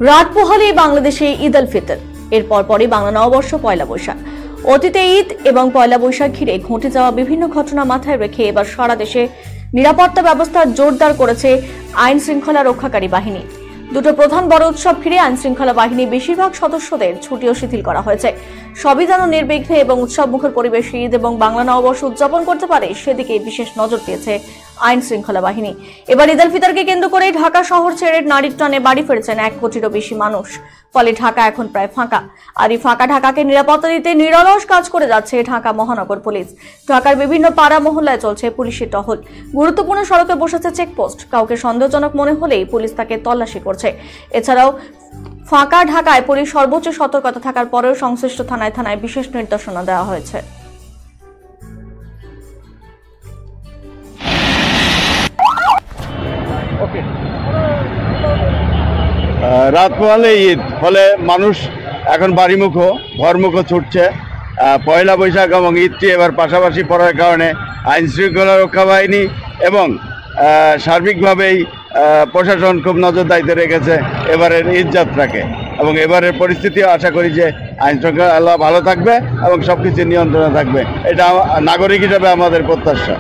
রাত পোহালেই বাংলাদেশে ঈদ উল ফিতর, এরপর পরই বাংলা নববর্ষ পয়লা বৈশাখ। অতীতে ঈদ এবং পয়লা বৈশাখ ঘিরে ঘটে যাওয়া বিভিন্ন ঘটনা মাথায় রেখে এবার সারা দেশে নিরাপত্তা ব্যবস্থা জোরদার করেছে আইন শৃঙ্খলা রক্ষাকারী বাহিনী। দুটো প্রধান বড় উৎসব ঘিরে আইন শৃঙ্খলা বাহিনীর বেশিরভাগ সদস্যদের ছুটিও শিথিল করা হয়েছে। সবই যেন নির্বিঘ্নে এবং উৎসবমুখর পরিবেশে ঈদ এবং বাংলা নববর্ষ উদযাপন করতে পারে, সেদিকে বিশেষ নজর দিয়েছে আইন শৃঙ্খলা বাহিনী। এবার ঈদ উল ফিতরকে কেন্দ্র করে ঢাকা শহর ছেড়ে নারীর টানে বাড়ি ফিরেছেন 1 কোটিরও বেশি মানুষ। ফলে ঢাকা এখন প্রায় ফাঁকা। আর এই ফাঁকা ঢাকাকে নিরাপত্তা দিতে নিরলস কাজ করে যাচ্ছে ঢাকা মহানগর পুলিশ। ঢাকার বিভিন্ন পাড়া মহল্লায় চলছে পুলিশের টহল। গুরুত্বপূর্ণ সড়কে বসেছে চেকপোস্ট। কাউকে সন্দেহজনক মনে হলেই পুলিশ তাকে তল্লাশি করছে। এছাড়াও ফাঁকা ঢাকায় পুলিশ সর্বোচ্চ সতর্কতা থাকার পরেও সংশ্লিষ্ট থানায় থানায় বিশেষ নির্দেশনা দেওয়া হয়েছে। রাত পোহালে ঈদ, ফলে মানুষ এখন বাড়িমুখো ঘরমুখো ছুটছে। পয়লা বৈশাখ এবং ঈদটি এবার পাশাপাশি পড়ার কারণে আইন শৃঙ্খলা রক্ষা বাহিনী এবং সার্বিকভাবেই প্রশাসন খুব নজরদারিতে রেখেছে এবারের ঈদ যাত্রাকে। এবং এবারের পরিস্থিতিও আশা করি যে আইন শৃঙ্খলা ভালো থাকবে এবং সব কিছু নিয়ন্ত্রণে থাকবে। এটা নাগরিক হিসাবে আমাদের প্রত্যাশা।